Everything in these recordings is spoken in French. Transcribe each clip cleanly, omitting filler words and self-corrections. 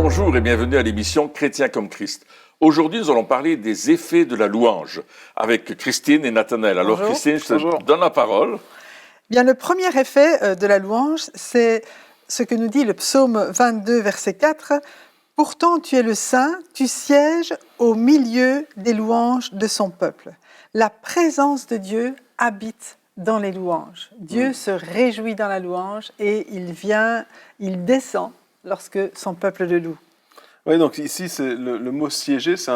Bonjour et bienvenue à l'émission Chrétiens comme Christ. Aujourd'hui, nous allons parler des effets de la louange avec Christine et Nathanaël. Alors Bonjour. Christine, je te donne la parole. Bien, le premier effet de la louange, c'est ce que nous dit le psaume 22, verset 4. « Pourtant tu es le Saint, tu sièges au milieu des louanges de son peuple. » La présence de Dieu habite dans les louanges. Dieu se réjouit dans la louange et il descend lorsque son peuple le loue. Oui, donc ici, c'est le mot siéger, c'est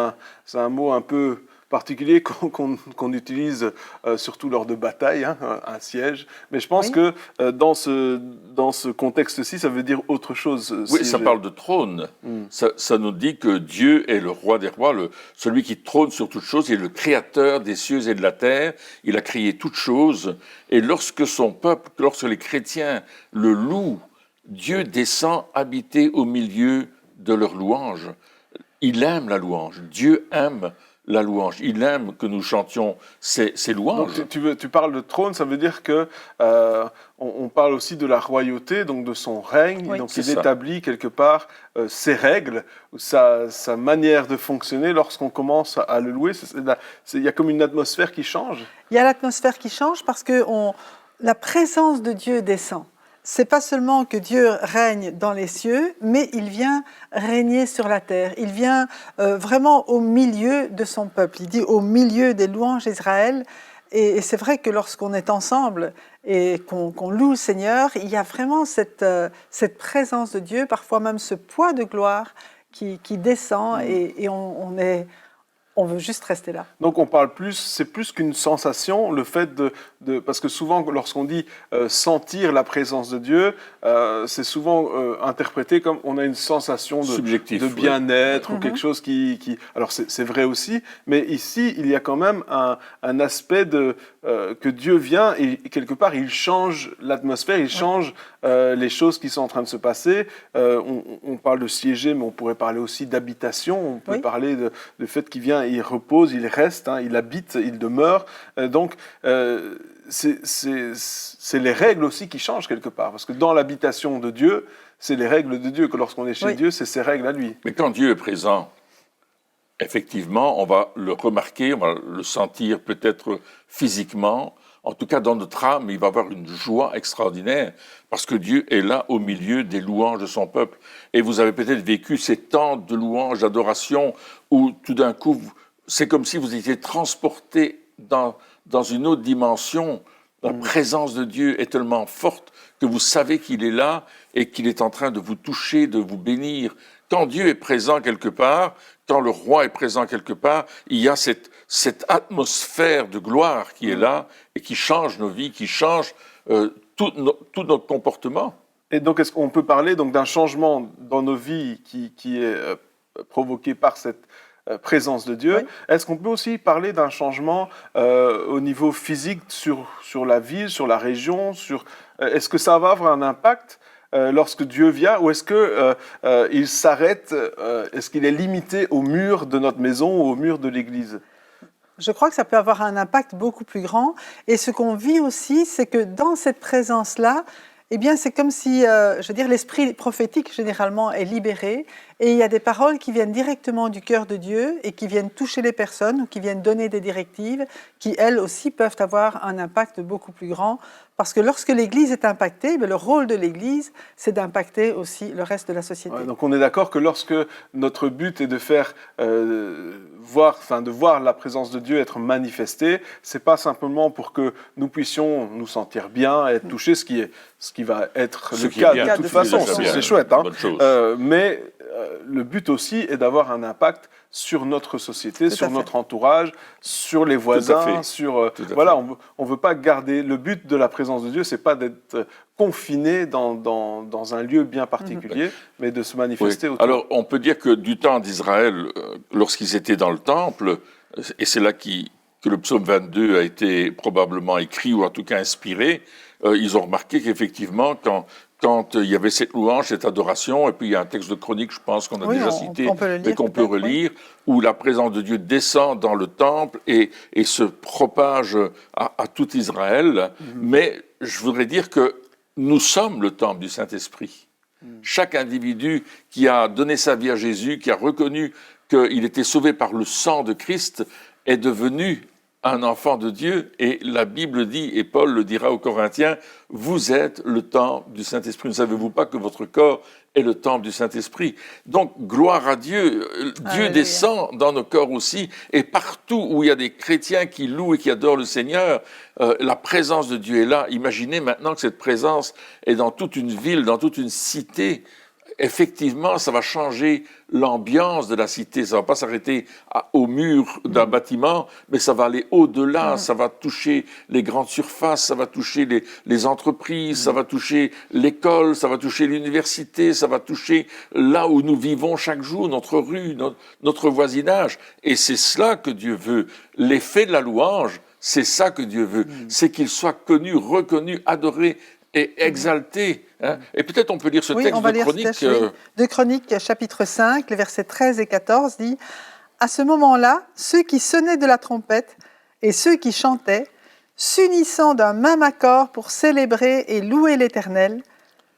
un mot un peu particulier qu'on utilise surtout lors de batailles, hein, un siège. Mais je pense que dans ce contexte-ci, ça veut dire autre chose. Oui, ça parle de trône. Ça nous dit que Dieu est le roi des rois, celui qui trône sur toutes choses. Il est le créateur des cieux et de la terre. Il a créé toutes choses. Et lorsque son peuple, lorsque les chrétiens le louent, Dieu descend habiter au milieu de leur louange. Il aime la louange. Dieu aime la louange. Il aime que nous chantions ces louanges. Donc, tu parles de trône, ça veut dire que on parle aussi de la royauté, donc de son règne. Oui, donc il établit quelque part ses règles, sa manière de fonctionner lorsqu'on commence à le louer. Il y a comme une atmosphère qui change. Il y a l'atmosphère qui change parce que la présence de Dieu descend. C'est pas seulement que Dieu règne dans les cieux, mais il vient régner sur la terre. Il vient vraiment au milieu de son peuple. Il dit au milieu des louanges d'Israël. Et c'est vrai que lorsqu'on est ensemble et qu'on loue le Seigneur, il y a vraiment cette présence de Dieu, parfois même ce poids de gloire qui descend et on veut juste rester là. Donc on parle plus, c'est plus qu'une sensation, le fait parce que souvent lorsqu'on dit sentir la présence de Dieu, c'est souvent interprété comme on a une sensation de bien-être ou quelque chose qui... Alors c'est vrai aussi, mais ici il y a quand même un aspect que Dieu vient et quelque part il change l'atmosphère, il change les choses qui sont en train de se passer. On parle de siéger, mais on pourrait parler aussi d'habitation, on peut parler du fait qu'il vient, il repose, il reste, hein, il habite, il demeure. Donc, c'est les règles aussi qui changent quelque part. Parce que dans l'habitation de Dieu, c'est les règles de Dieu. Que lorsqu'on est chez Dieu, c'est ses règles à lui. Mais quand Dieu est présent, effectivement, on va le remarquer, on va le sentir peut-être physiquement. En tout cas, dans notre âme, il va avoir une joie extraordinaire parce que Dieu est là au milieu des louanges de son peuple. Et vous avez peut-être vécu ces temps de louanges, d'adoration, où tout d'un coup, c'est comme si vous étiez transporté dans une autre dimension. La présence de Dieu est tellement forte que vous savez qu'il est là et qu'il est en train de vous toucher, de vous bénir. Quand Dieu est présent quelque part, quand le roi est présent quelque part, il y a cette atmosphère de gloire qui est là et qui change nos vies, qui change tout notre comportement. Et donc, est-ce qu'on peut parler donc d'un changement dans nos vies qui est provoqué par cette présence de Dieu? Est-ce qu'on peut aussi parler d'un changement au niveau physique sur la ville, sur la région? Est-ce que ça va avoir un impact lorsque Dieu vient, ou est-ce qu'il s'arrête, est-ce qu'il est limité au mur de notre maison ou au mur de l'église? Je crois que ça peut avoir un impact beaucoup plus grand. Et ce qu'on vit aussi, c'est que dans cette présence-là, eh bien, c'est comme si, l'esprit prophétique, généralement, est libéré. Et il y a des paroles qui viennent directement du cœur de Dieu et qui viennent toucher les personnes ou qui viennent donner des directives qui, elles aussi, peuvent avoir un impact beaucoup plus grand. Parce que lorsque l'Église est impactée, le rôle de l'Église, c'est d'impacter aussi le reste de la société. Ouais, donc on est d'accord que lorsque notre but est de faire de voir la présence de Dieu être manifestée, c'est pas simplement pour que nous puissions nous sentir bien, être touchés, ce qui va être le cas de toute façon, c'est chouette. Hein. Mais le but aussi est d'avoir un impact sur notre société, sur notre entourage, sur les voisins, voilà, on veut pas garder. Le but de la présence de Dieu, c'est pas d'être confiné dans un lieu bien particulier, mais de se manifester autour. Alors, on peut dire que du temps d'Israël, lorsqu'ils étaient dans le temple, et c'est là que le psaume 22 a été probablement écrit ou en tout cas inspiré, ils ont remarqué qu'effectivement, quand il y avait cette louange, cette adoration, et puis il y a un texte de Chronique, je pense qu'on a déjà cité, et qu'on peut relire, où la présence de Dieu descend dans le temple et se propage à tout Israël. Mais je voudrais dire que nous sommes le temple du Saint-Esprit. Chaque individu qui a donné sa vie à Jésus, qui a reconnu qu'il était sauvé par le sang de Christ, est devenu un enfant de Dieu. Et la Bible dit, et Paul le dira aux Corinthiens, vous êtes le temple du Saint-Esprit. Ne savez-vous pas que votre corps est le temple du Saint-Esprit? Donc, gloire à Dieu. Dieu descend dans nos corps aussi. Et partout où il y a des chrétiens qui louent et qui adorent le Seigneur, la présence de Dieu est là. Imaginez maintenant que cette présence est dans toute une ville, dans toute une cité. Effectivement, ça va changer l'ambiance de la cité. Ça ne va pas s'arrêter au mur d'un bâtiment, mais ça va aller au-delà. Ça va toucher les grandes surfaces, ça va toucher les entreprises, ça va toucher l'école, ça va toucher l'université, ça va toucher là où nous vivons chaque jour, notre rue, notre voisinage. Et c'est cela que Dieu veut. L'effet de la louange, c'est ça que Dieu veut. C'est qu'il soit connu, reconnu, adoré et exalté. Hein. Et peut-être on peut lire ce texte de Chroniques. De Chroniques, chapitre 5, les versets 13 et 14, dit « À ce moment-là, ceux qui sonnaient de la trompette et ceux qui chantaient, s'unissant d'un même accord pour célébrer et louer l'Éternel,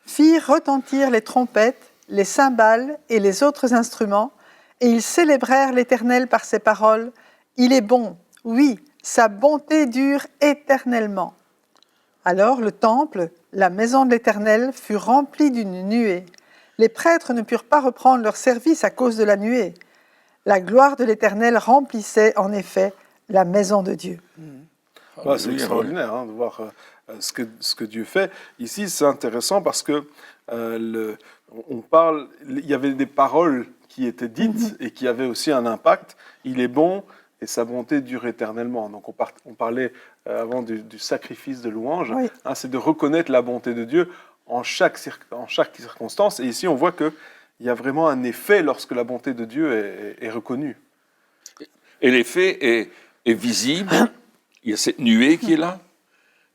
firent retentir les trompettes, les cymbales et les autres instruments, et ils célébrèrent l'Éternel par ces paroles. Il est bon, oui, sa bonté dure éternellement. Alors le temple, la maison de l'Éternel, fut remplie d'une nuée. Les prêtres ne purent pas reprendre leur service à cause de la nuée. La gloire de l'Éternel remplissait en effet la maison de Dieu. » C'est extraordinaire de voir ce que Dieu fait. Ici, c'est intéressant parce que il y avait des paroles qui étaient dites et qui avaient aussi un impact. Il est bon et sa bonté dure éternellement. Donc on parlait avant du sacrifice de louange. Oui. C'est de reconnaître la bonté de Dieu en chaque circonstance. Et ici, on voit qu'il y a vraiment un effet lorsque la bonté de Dieu est reconnue. Et l'effet est visible. Il y a cette nuée qui est là.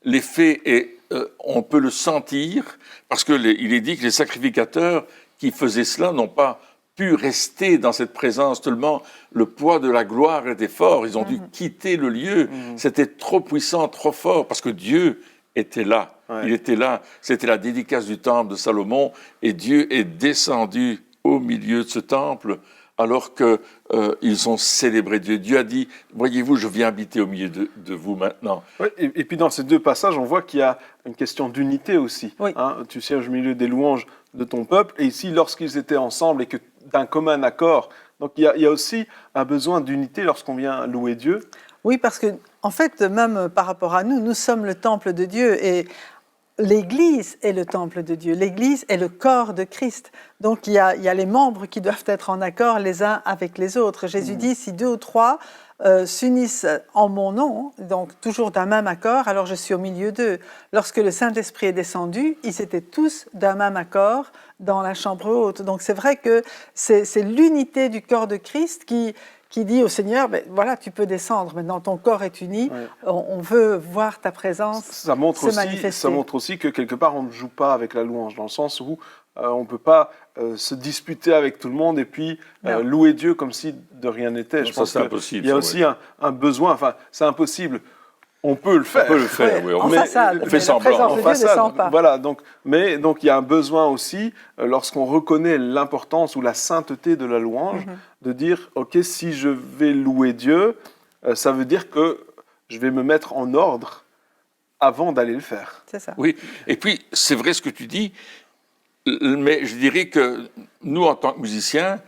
L'effet est, on peut le sentir, parce qu'il est dit que les sacrificateurs qui faisaient cela n'ont pas pu rester dans cette présence, tellement le poids de la gloire était fort. Ils ont dû quitter le lieu. C'était trop puissant, trop fort, parce que Dieu était là. Ouais. Il était là. C'était la dédicace du temple de Salomon, et Dieu est descendu au milieu de ce temple, alors qu'ils ont célébré Dieu. Dieu a dit, voyez-vous, je viens habiter au milieu de vous maintenant. Oui, et puis dans ces deux passages, on voit qu'il y a une question d'unité aussi. Oui. Tu sièges au milieu des louanges de ton peuple, et ici, lorsqu'ils étaient ensemble et que d'un commun accord, donc il y a aussi un besoin d'unité lorsqu'on vient louer Dieu. Oui, parce que en fait, même par rapport à nous, nous sommes le temple de Dieu, et l'Église est le temple de Dieu. L'Église est le corps de Christ. Donc, il y a les membres qui doivent être en accord les uns avec les autres. Jésus dit, si 2 ou 3 s'unissent en mon nom, donc toujours d'un même accord, alors je suis au milieu d'eux. Lorsque le Saint-Esprit est descendu, ils étaient tous d'un même accord dans la chambre haute. Donc, c'est vrai que c'est l'unité du corps de Christ qui dit au Seigneur, ben, voilà, tu peux descendre, maintenant ton corps est uni, on veut voir ta présence se manifester. Ça montre aussi que quelque part on ne joue pas avec la louange, dans le sens où on ne peut pas se disputer avec tout le monde et puis louer Dieu comme si de rien n'était. Je pense qu'il y a aussi un besoin, enfin c'est impossible. On peut le faire. On peut le faire, oui. En façade, on fait semblant. En façade, pas. Voilà, donc il y a un besoin aussi, lorsqu'on reconnaît l'importance ou la sainteté de la louange, de dire, ok, si je vais louer Dieu, ça veut dire que je vais me mettre en ordre avant d'aller le faire. C'est ça. Oui, et puis c'est vrai ce que tu dis, mais je dirais que nous, en tant que musiciens,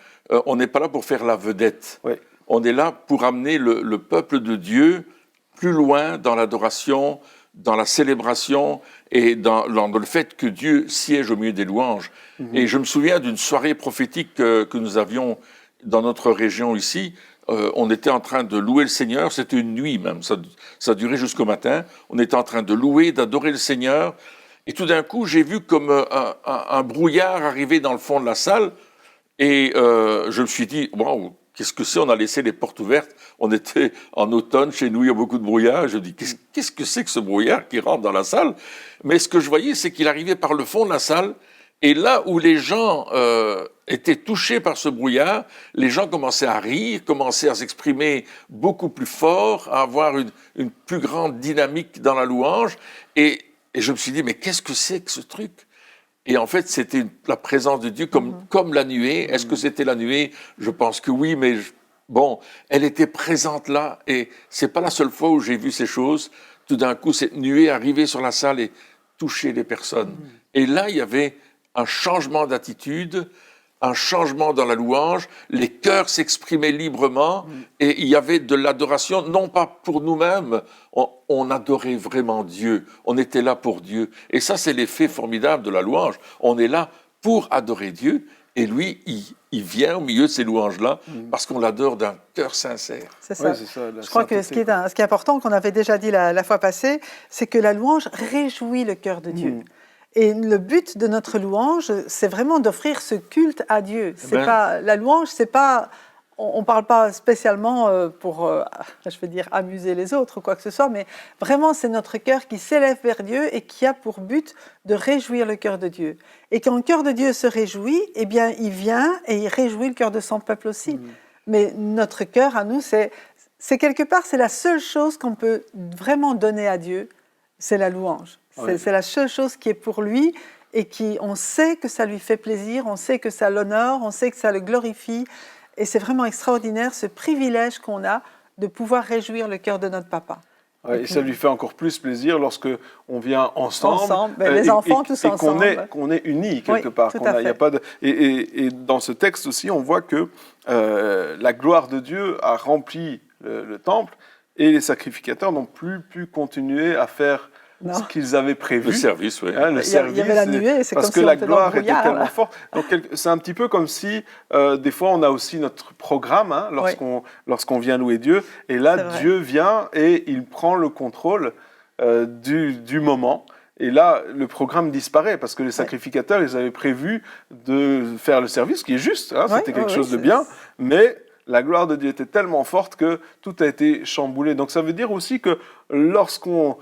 on n'est pas là pour faire la vedette. Oui. On est là pour amener le peuple de Dieu plus loin dans l'adoration, dans la célébration et dans le fait que Dieu siège au milieu des louanges. Et je me souviens d'une soirée prophétique que nous avions dans notre région ici. On était en train de louer le Seigneur, c'était une nuit même, ça durait jusqu'au matin. On était en train de louer, d'adorer le Seigneur. Et tout d'un coup, j'ai vu comme un brouillard arriver dans le fond de la salle. Et je me suis dit, waouh, qu'est-ce que c'est? On a laissé les portes ouvertes. On était en automne, chez nous, il y a beaucoup de brouillard. Je me dis, qu'est-ce que c'est que ce brouillard qui rentre dans la salle? Mais ce que je voyais, c'est qu'il arrivait par le fond de la salle. Et là où les gens étaient touchés par ce brouillard, les gens commençaient à rire, commençaient à s'exprimer beaucoup plus fort, à avoir une plus grande dynamique dans la louange. Et je me suis dit, mais qu'est-ce que c'est que ce truc? Et en fait, c'était la présence de Dieu comme la nuée. Est-ce que c'était la nuée? Je pense que oui, mais bon, elle était présente là. Et c'est pas la seule fois où j'ai vu ces choses. Tout d'un coup, cette nuée arrivait sur la salle et touchait les personnes. Et là, il y avait un changement d'attitude, un changement dans la louange, les cœurs s'exprimaient librement et il y avait de l'adoration, non pas pour nous-mêmes, on adorait vraiment Dieu, on était là pour Dieu. Et ça, c'est l'effet formidable de la louange. On est là pour adorer Dieu et lui, il vient au milieu de ces louanges-là parce qu'on l'adore d'un cœur sincère. C'est ça. Ouais, c'est ça, je crois que ce qui est important, qu'on avait déjà dit la fois passée, c'est que la louange réjouit le cœur de Dieu. Et le but de notre louange, c'est vraiment d'offrir ce culte à Dieu. La louange, c'est pas, on ne parle pas spécialement pour, je veux dire, amuser les autres ou quoi que ce soit, mais vraiment, c'est notre cœur qui s'élève vers Dieu et qui a pour but de réjouir le cœur de Dieu. Et quand le cœur de Dieu se réjouit, eh bien, il vient et il réjouit le cœur de son peuple aussi. Mais notre cœur, à nous, c'est quelque part, c'est la seule chose qu'on peut vraiment donner à Dieu, c'est la louange. C'est la seule chose qui est pour lui et on sait que ça lui fait plaisir, on sait que ça l'honore, on sait que ça le glorifie. Et c'est vraiment extraordinaire ce privilège qu'on a de pouvoir réjouir le cœur de notre papa. Ouais, et ça lui fait encore plus plaisir lorsque on vient ensemble, les enfants tous ensemble, qu'on est unis quelque part. Y a pas de, et dans ce texte aussi, on voit que la gloire de Dieu a rempli le temple et les sacrificateurs n'ont plus pu continuer à faire ce qu'ils avaient prévu. Le service, oui. Le service, il y avait la nuée, c'est parce comme que si la on était gloire dans le était brouillard, tellement forte. Donc c'est un petit peu comme si des fois on a aussi notre programme lorsqu'on vient louer Dieu. Et là, Dieu vient et il prend le contrôle du moment. Et là, le programme disparaît parce que les sacrificateurs, ils avaient prévu de faire le service, qui est juste. C'était quelque chose de bien, mais la gloire de Dieu était tellement forte que tout a été chamboulé. Donc ça veut dire aussi que lorsqu'on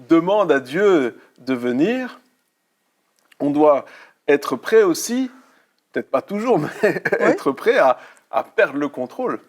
demande à Dieu de venir, on doit être prêt aussi, peut-être pas toujours, mais être prêt à perdre le contrôle.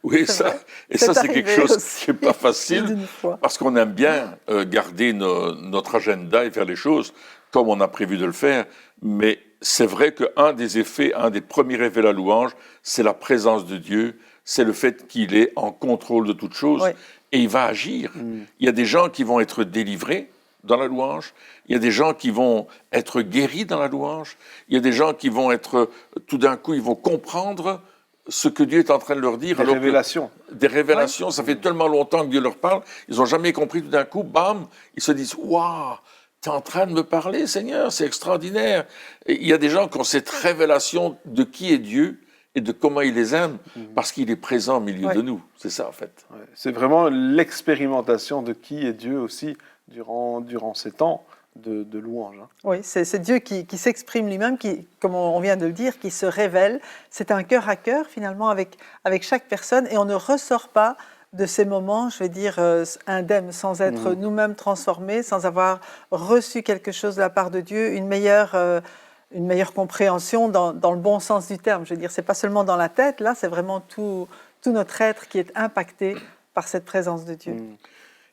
Oui, ça c'est quelque chose qui n'est pas facile, parce qu'on aime bien garder notre agenda et faire les choses comme on a prévu de le faire, mais c'est vrai qu'un des effets, un des premiers effets de la louange, c'est la présence de Dieu, c'est le fait qu'il est en contrôle de toutes choses, et il va agir. Il y a des gens qui vont être délivrés dans la louange, il y a des gens qui vont être guéris dans la louange, il y a des gens qui vont être, tout d'un coup, ils vont comprendre ce que Dieu est en train de leur dire. Des révélations. Des révélations, ça fait tellement longtemps que Dieu leur parle, ils n'ont jamais compris, tout d'un coup, bam, ils se disent « Waouh, tu es en train de me parler, Seigneur, c'est extraordinaire ». Il y a des gens qui ont cette révélation de qui est Dieu et de comment il les aime, parce qu'il est présent au milieu de nous. C'est ça, en fait. C'est vraiment l'expérimentation de qui est Dieu aussi durant ces temps de louange. Oui, c'est Dieu qui s'exprime lui-même, qui, comme on vient de le dire, qui se révèle. C'est un cœur à cœur, finalement, avec chaque personne, et on ne ressort pas de ces moments, je vais dire, indemnes, sans être nous-mêmes transformés, sans avoir reçu quelque chose de la part de Dieu, une meilleure compréhension dans le bon sens du terme. Je veux dire, c'est pas seulement dans la tête, là, c'est vraiment tout notre être qui est impacté par cette présence de Dieu.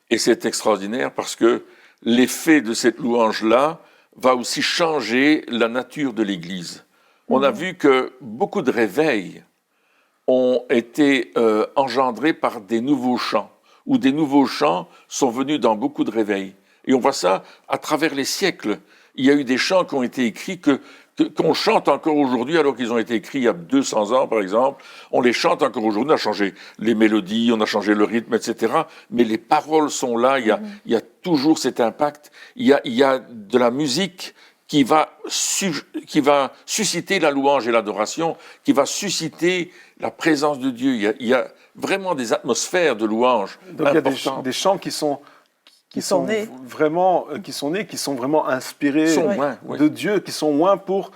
Et c'est extraordinaire parce que l'effet de cette louange-là va aussi changer la nature de l'Église. On a vu que beaucoup de réveils ont été engendrés par des nouveaux chants, ou des nouveaux chants sont venus dans beaucoup de réveils. Et on voit ça à travers les siècles. Il y a eu des chants qui ont été écrits qu'on chante encore aujourd'hui, alors qu'ils ont été écrits il y a 200 ans, par exemple. On les chante encore aujourd'hui. On a changé les mélodies, on a changé le rythme, etc. Mais les paroles sont là. Il y a toujours cet impact. Il y a de la musique qui va susciter la louange et l'adoration, qui va susciter la présence de Dieu. Il y a vraiment des atmosphères de louange. Donc il y a des chants qui sont vraiment inspirés de Dieu, qui sont moins pour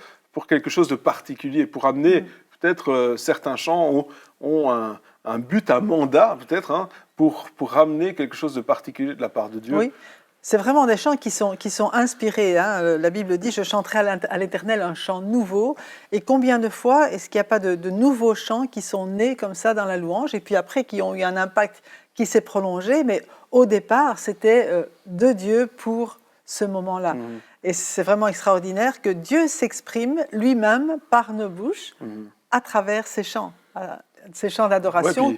quelque chose de particulier, pour amener peut-être certains chants ont un but, un mandat peut-être, pour ramener quelque chose de particulier de la part de Dieu. Oui. C'est vraiment des chants qui sont inspirés. La Bible dit « Je chanterai à l'Éternel un chant nouveau ». Et combien de fois est-ce qu'il n'y a pas de nouveaux chants qui sont nés comme ça dans la louange et puis après qui ont eu un impact qui s'est prolongé, mais au départ, c'était de Dieu pour ce moment-là. Et c'est vraiment extraordinaire que Dieu s'exprime lui-même par nos bouches à travers ces chants d'adoration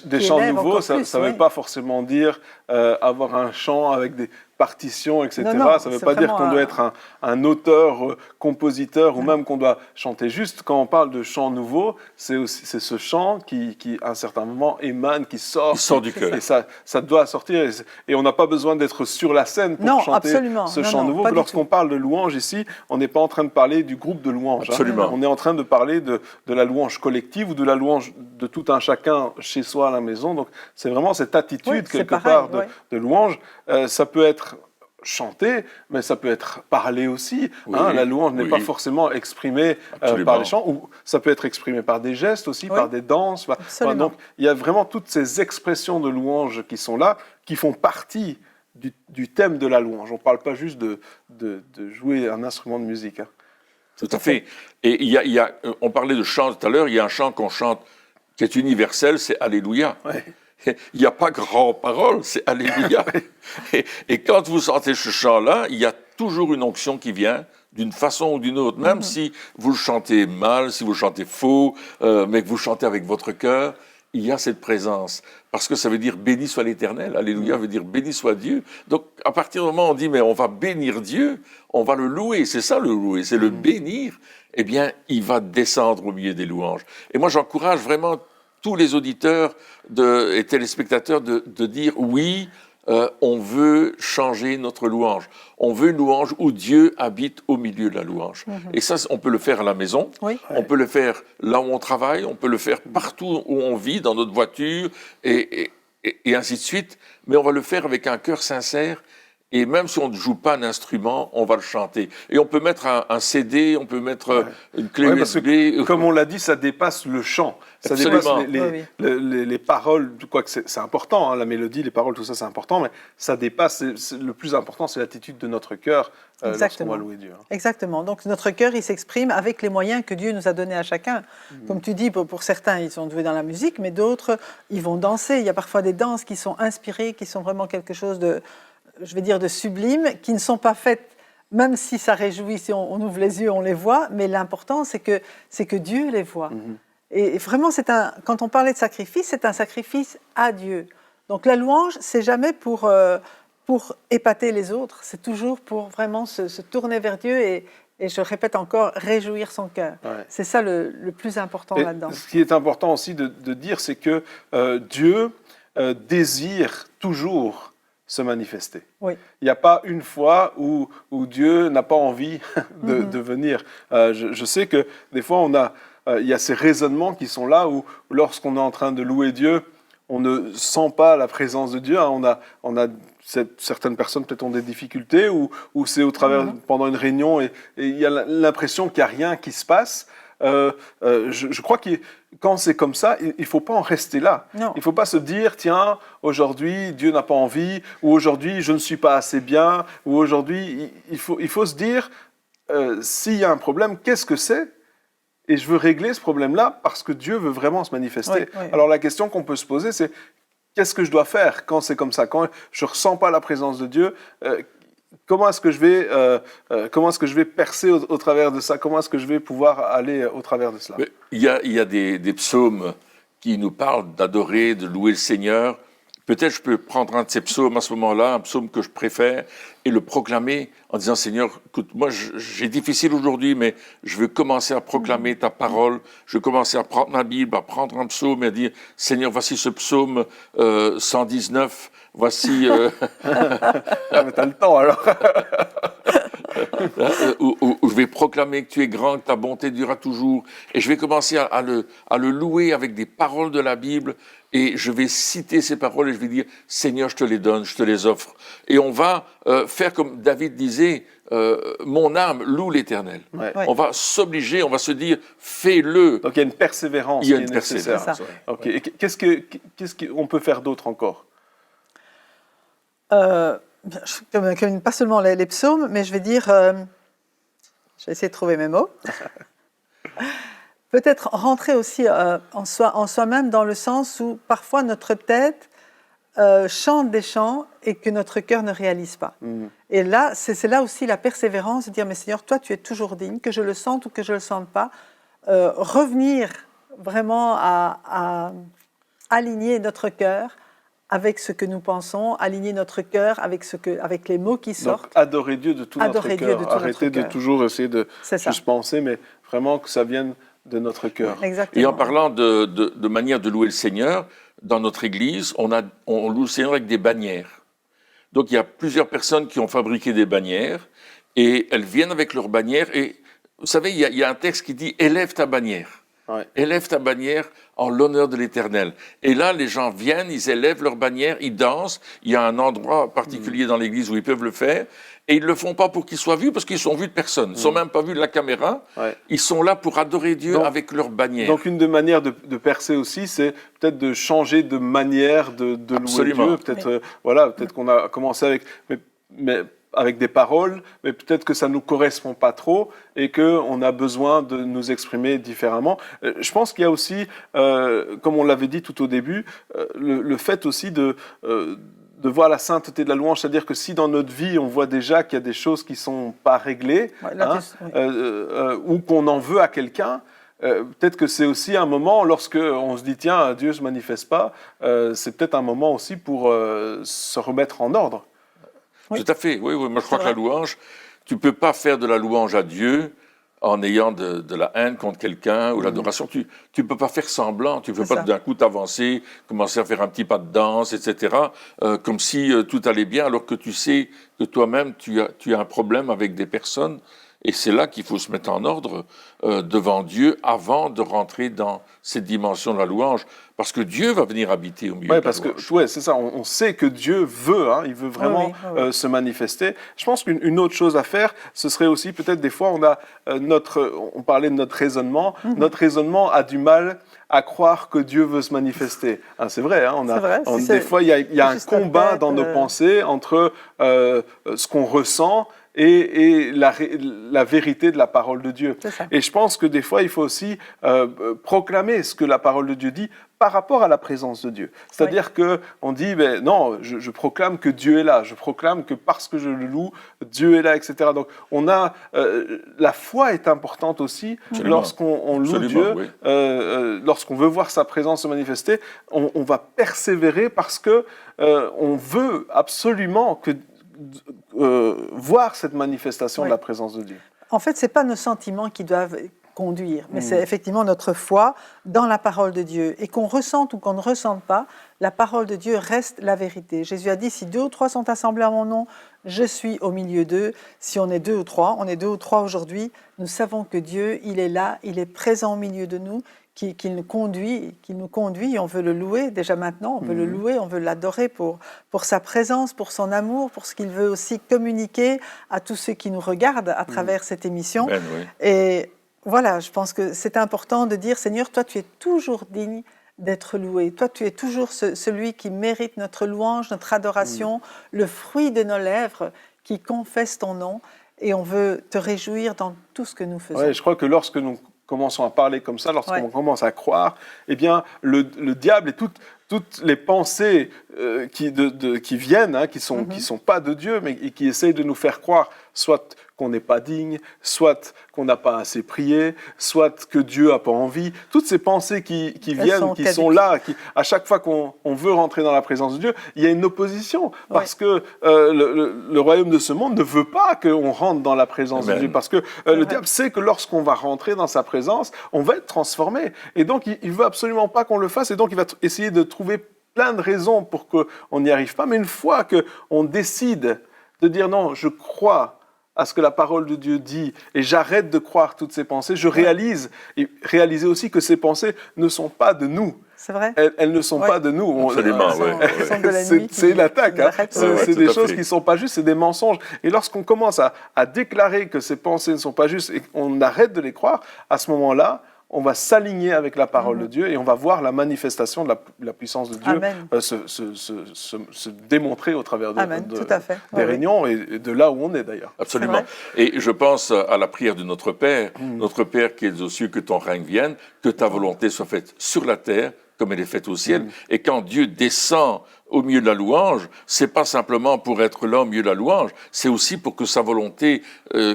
des chants nouveaux, ça ne veut pas forcément dire avoir un chant avec des partitions, etc. Non, ça ne veut pas dire qu'on doit être un auteur, compositeur, ou même qu'on doit chanter juste. Quand on parle de chant nouveau, c'est ce chant qui, à un certain moment, émane, qui sort. Il sort du cœur. Et ça doit sortir. Et on n'a pas besoin d'être sur la scène pour chanter ce chant nouveau. Lorsqu'on parle de louange ici, on n'est pas en train de parler du groupe de louange. Absolument. On est en train de parler de la louange collective ou de la louange de tout un chacun chez soi à la maison. Donc, c'est vraiment cette attitude, quelque part, de louange. Ça peut être chanter, mais ça peut être parler aussi. La louange n'est pas forcément exprimée par les chants, ou ça peut être exprimé par des gestes aussi, par des danses. Donc, il y a vraiment toutes ces expressions de louange qui sont là, qui font partie du thème de la louange. On ne parle pas juste de jouer un instrument de musique. Tout à fait. Et on parlait de chant tout à l'heure, il y a un chant qu'on chante qui est universel, c'est Alléluia. Ouais. Il n'y a pas grand parole, c'est Alléluia. Et quand vous sentez ce chant-là, il y a toujours une onction qui vient d'une façon ou d'une autre. Même si vous le chantez mal, si vous le chantez faux, mais que vous chantez avec votre cœur, il y a cette présence. Parce que ça veut dire béni soit l'Éternel. Alléluia veut dire béni soit Dieu. Donc, à partir du moment où on dit, mais on va bénir Dieu, on va le louer. C'est ça le louer, c'est le bénir. Eh bien, il va descendre au milieu des louanges. Et moi, j'encourage vraiment tous les auditeurs et téléspectateurs de dire oui, on veut changer notre louange. On veut une louange où Dieu habite au milieu de la louange. Et ça, on peut le faire à la maison, on peut le faire là où on travaille, on peut le faire partout où on vit, dans notre voiture, et ainsi de suite. Mais on va le faire avec un cœur sincère. Et même si on ne joue pas un instrument, on va le chanter. Et on peut mettre un CD, on peut mettre une clé USB. Comme on l'a dit, ça dépasse le chant. Ça dépasse les paroles. Quoique c'est important, la mélodie, les paroles, tout ça, c'est important. Mais ça dépasse. Le plus important, c'est l'attitude de notre cœur lorsqu'on va louer Dieu. Exactement. Donc notre cœur, il s'exprime avec les moyens que Dieu nous a donnés à chacun. Comme tu dis, pour certains, ils sont doués dans la musique, mais d'autres, ils vont danser. Il y a parfois des danses qui sont inspirées, qui sont vraiment quelque chose de sublime, qui ne sont pas faites, même si ça réjouit, si on ouvre les yeux, on les voit, mais l'important, c'est que Dieu les voit. Et vraiment, quand on parlait de sacrifice, c'est un sacrifice à Dieu. Donc la louange, c'est jamais pour épater les autres, c'est toujours pour vraiment se tourner vers Dieu et je répète encore, réjouir son cœur. C'est ça le plus important là-dedans. Ce qui est important aussi de dire, c'est que Dieu désire toujours se manifester. Il n'y a pas une fois où Dieu n'a pas envie de venir. Je sais que des fois, il y a ces raisonnements qui sont là où lorsqu'on est en train de louer Dieu, on ne sent pas la présence de Dieu. Certaines personnes peut-être ont des difficultés ou c'est au travers pendant une réunion et il y a l'impression qu'il n'y a rien qui se passe. Je crois que quand c'est comme ça, il ne faut pas en rester là. Il ne faut pas se dire, tiens, aujourd'hui, Dieu n'a pas envie, ou aujourd'hui, je ne suis pas assez bien, ou aujourd'hui, il faut se dire, s'il y a un problème, qu'est-ce que c'est ? Et je veux régler ce problème-là parce que Dieu veut vraiment se manifester. Alors la question qu'on peut se poser, c'est, qu'est-ce que je dois faire quand c'est comme ça ? Quand je ne ressens pas la présence de Dieu, comment est-ce que je vais percer au travers de ça ? Comment est-ce que je vais pouvoir aller au travers de cela ? Il y a des psaumes qui nous parlent d'adorer, de louer le Seigneur. Peut-être je peux prendre un de ces psaumes à ce moment-là, un psaume que je préfère, et le proclamer en disant, Seigneur, écoute, moi j'ai difficile aujourd'hui, mais je veux commencer à proclamer ta parole, je veux commencer à prendre ma Bible, à prendre un psaume et à dire, Seigneur, voici ce psaume 119, voici... mais t'as le temps alors. où je vais proclamer que tu es grand, que ta bonté durera toujours, et je vais commencer à le louer avec des paroles de la Bible, et je vais citer ces paroles et je vais dire, Seigneur, je te les donne, je te les offre. Et on va faire comme David disait, mon âme loue l'Éternel. On va s'obliger, on va se dire, fais-le. Donc il y a une persévérance. Il y a une persévérance. Ok. Et qu'est-ce qu'on peut faire d'autre encore ? Pas seulement les psaumes, mais je vais dire, je vais essayer de trouver mes mots. Peut-être rentrer aussi en soi-même dans le sens où parfois notre tête chante des chants et que notre cœur ne réalise pas. Et là, c'est là aussi la persévérance de dire, mais Seigneur, toi, tu es toujours digne, que je le sente ou que je ne le sente pas. Revenir vraiment à aligner notre cœur avec ce que nous pensons, aligner notre cœur avec les mots qui sortent. Donc, adorer Dieu de tout notre cœur. Arrêter de toujours essayer de juste penser, mais vraiment que ça vienne de notre cœur. Exactement. Et en parlant de manière de louer le Seigneur, dans notre Église, on loue le Seigneur avec des bannières. Donc il y a plusieurs personnes qui ont fabriqué des bannières, et elles viennent avec leurs bannières, et vous savez, il y a un texte qui dit « Élève ta bannière ». Ouais. Élève ta bannière en l'honneur de l'Éternel. Et là, les gens viennent, ils élèvent leur bannière, ils dansent. Il y a un endroit particulier dans l'église où ils peuvent le faire. Et ils ne le font pas pour qu'ils soient vus, parce qu'ils sont vus de personne. Ils ne sont même pas vus de la caméra. Ouais. Ils sont là pour adorer Dieu avec leur bannière. Donc, une des manières de percer aussi, c'est peut-être de changer de manière de louer Dieu. Peut-être peut-être qu'on a commencé avec... mais avec des paroles, mais peut-être que ça ne nous correspond pas trop et qu'on a besoin de nous exprimer différemment. Je pense qu'il y a aussi, comme on l'avait dit tout au début, le fait aussi de voir la sainteté de la louange, c'est-à-dire que si dans notre vie, on voit déjà qu'il y a des choses qui ne sont pas réglées, ou qu'on en veut à quelqu'un, peut-être que c'est aussi un moment, lorsque on se dit, tiens, Dieu ne se manifeste pas, c'est peut-être un moment aussi pour se remettre en ordre. Oui. Tout à fait, oui. Moi, je crois que la louange, tu ne peux pas faire de la louange à Dieu en ayant de la haine contre quelqu'un ou l'adoration. Tu ne peux pas faire semblant, tu ne peux pas d'un coup t'avancer, commencer à faire un petit pas de danse, etc., comme si tout allait bien, alors que tu sais que toi-même, tu as un problème avec des personnes. Et c'est là qu'il faut se mettre en ordre devant Dieu avant de rentrer dans cette dimension de la louange. Parce que Dieu va venir habiter au milieu de la louange. Oui, c'est ça. On sait que Dieu veut, il veut vraiment se manifester. Je pense qu'une autre chose à faire, ce serait aussi peut-être des fois, on parlait de notre raisonnement. Notre raisonnement a du mal à croire que Dieu veut se manifester. C'est vrai, des fois, il y a un combat dans nos pensées entre ce qu'on ressent et la vérité de la parole de Dieu. Et je pense que des fois, il faut aussi proclamer ce que la parole de Dieu dit par rapport à la présence de Dieu. C'est-à-dire qu'on dit, non, je proclame que Dieu est là, je proclame que parce que je le loue, Dieu est là, etc. Donc, la foi est importante aussi. Absolument. Lorsqu'on loue Dieu, lorsqu'on veut voir sa présence se manifester, on va persévérer parce qu'on veut absolument voir cette manifestation de la présence de Dieu. En fait, ce n'est pas nos sentiments qui doivent conduire, mais c'est effectivement notre foi dans la parole de Dieu. Et qu'on ressente ou qu'on ne ressente pas, la parole de Dieu reste la vérité. Jésus a dit, si 2 ou 3 sont assemblés à mon nom, je suis au milieu d'eux. Si on est 2 ou 3, on est 2 ou 3 aujourd'hui, nous savons que Dieu, il est là, il est présent au milieu de nous, qu'il nous conduit, on veut le louer déjà maintenant, on veut le louer, on veut l'adorer pour sa présence, pour son amour, pour ce qu'il veut aussi communiquer à tous ceux qui nous regardent à travers cette émission. Et voilà, je pense que c'est important de dire, Seigneur, toi tu es toujours digne d'être loué. Toi, tu es toujours celui qui mérite notre louange, notre adoration, le fruit de nos lèvres qui confesse ton nom, et on veut te réjouir dans tout ce que nous faisons. Ouais, je crois que lorsque nous commençons à parler comme ça, lorsqu'on commence à croire, eh bien, le diable et toutes les pensées qui viennent, qui sont pas de Dieu, mais qui essayent de nous faire croire, soit qu'on n'est pas digne, soit qu'on n'a pas assez prié, soit que Dieu n'a pas envie. Toutes ces pensées qui viennent, qui sont là, à chaque fois qu'on veut rentrer dans la présence de Dieu, il y a une opposition. Parce que le royaume de ce monde ne veut pas qu'on rentre dans la présence de Dieu. Parce que le diable sait que lorsqu'on va rentrer dans sa présence, on va être transformé. Et donc, il ne veut absolument pas qu'on le fasse. Et donc, il va essayer de trouver plein de raisons pour qu'on n'y arrive pas. Mais une fois qu'on décide de dire non, je crois à ce que la parole de Dieu dit, et j'arrête de croire toutes ces pensées, je réalise, et réaliser aussi que ces pensées ne sont pas de nous. C'est vrai. Elles ne sont pas de nous. Absolument, c'est une attaque. C'est des choses qui ne sont pas justes, c'est des mensonges. Et lorsqu'on commence à déclarer que ces pensées ne sont pas justes et qu'on arrête de les croire, à ce moment-là, on va s'aligner avec la parole de Dieu et on va voir la manifestation de la puissance de Dieu se démontrer au travers des réunions et de là où on est d'ailleurs. Absolument. Et je pense à la prière de notre Père. Notre Père qui est aux cieux, que ton règne vienne, que ta volonté soit faite sur la terre comme elle est faite au ciel. Et quand Dieu descend au milieu de la louange, c'est pas simplement pour être là au milieu de la louange, c'est aussi pour que sa volonté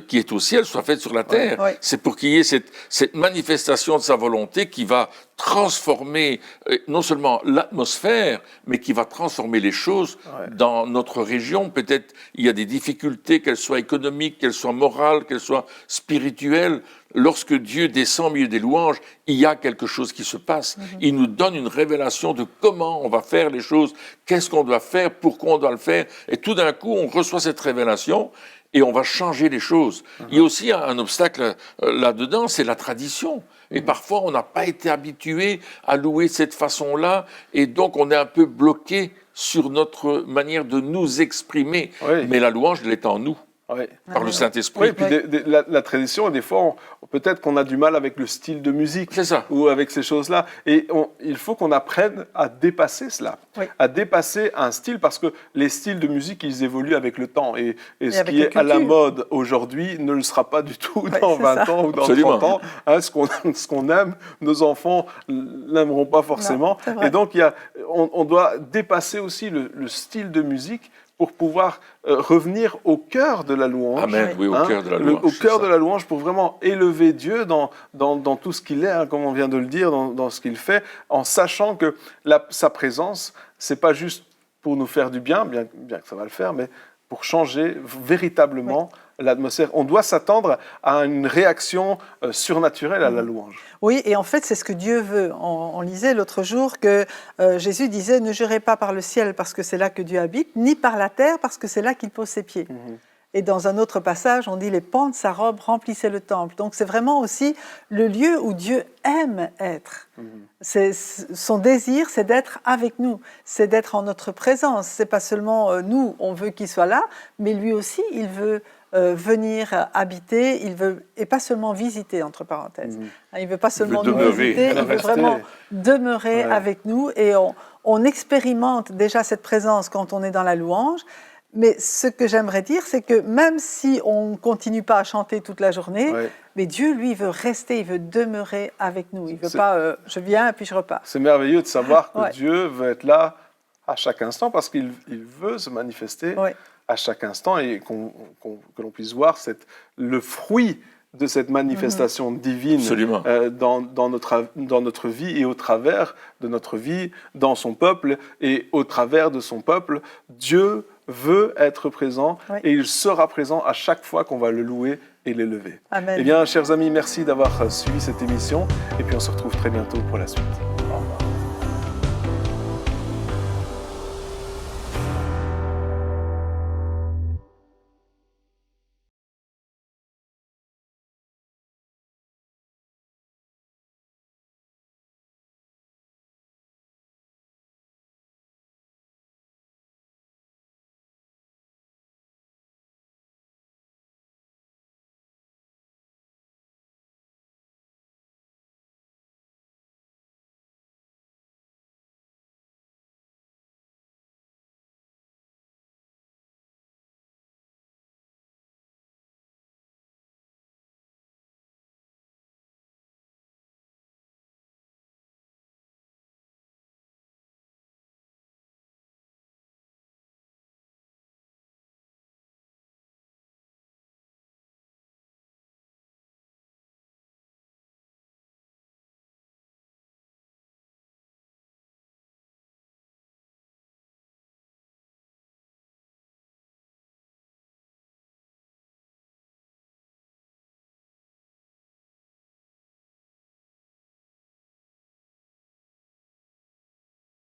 qui est au ciel soit faite sur la terre. C'est pour qu'il y ait cette manifestation de sa volonté qui va transformer non seulement l'atmosphère, mais qui va transformer les choses dans notre région. Peut-être il y a des difficultés, qu'elles soient économiques, qu'elles soient morales, qu'elles soient spirituelles. Lorsque Dieu descend au milieu des louanges, il y a quelque chose qui se passe. Il nous donne une révélation de comment on va faire les choses, qu'est-ce qu'on doit faire, pourquoi on doit le faire. Et tout d'un coup, on reçoit cette révélation et on va changer les choses. Il y a aussi un obstacle là-dedans, c'est la tradition. Et parfois, on n'a pas été habitué à louer de cette façon-là, et donc on est un peu bloqué sur notre manière de nous exprimer. Mais la louange, elle est en nous. Par le Saint-Esprit. Oui, puis la tradition, des fois, peut-être qu'on a du mal avec le style de musique ou avec ces choses-là. Et il faut qu'on apprenne à dépasser cela, à dépasser un style, parce que les styles de musique, ils évoluent avec le temps. Et ce qui est à la mode aujourd'hui ne le sera pas du tout dans 20 ans ou dans 30 ans. Hein, ce qu'on aime, nos enfants n'aimeront pas forcément. Et donc, on doit dépasser aussi le style de musique pour pouvoir revenir au cœur de la louange. Amen, oui, au cœur de la louange. Au cœur de la louange, pour vraiment élever Dieu dans tout ce qu'il est, comme on vient de le dire, dans ce qu'il fait, en sachant que sa présence, c'est pas juste pour nous faire du bien, bien que ça va le faire, mais pour changer véritablement l'atmosphère. On doit s'attendre à une réaction surnaturelle à la louange. Oui, et en fait, c'est ce que Dieu veut. On lisait l'autre jour que Jésus disait « Ne jurez pas par le ciel parce que c'est là que Dieu habite, ni par la terre parce que c'est là qu'il pose ses pieds. » Et dans un autre passage, on dit « Les pans de sa robe remplissaient le temple ». Donc c'est vraiment aussi le lieu où Dieu aime être. Son désir, c'est d'être avec nous, c'est d'être en notre présence. C'est pas seulement nous, on veut qu'il soit là, mais lui aussi, il veut venir habiter, il veut, et pas seulement visiter, entre parenthèses. Il veut pas seulement nous visiter, il veut vraiment demeurer avec nous. Et on expérimente déjà cette présence quand on est dans la louange. Mais ce que j'aimerais dire, c'est que même si on ne continue pas à chanter toute la journée, mais Dieu, lui, veut rester, il veut demeurer avec nous. Il ne veut pas je viens et puis je repars. C'est merveilleux de savoir que Dieu veut être là à chaque instant parce qu'il veut se manifester à chaque instant et que l'on puisse voir le fruit de cette manifestation divine dans notre vie et au travers de notre vie, dans son peuple et au travers de son peuple. Dieu veut être présent et il sera présent à chaque fois qu'on va le louer et l'élever. Amen. Eh bien, chers amis, merci d'avoir suivi cette émission et puis on se retrouve très bientôt pour la suite.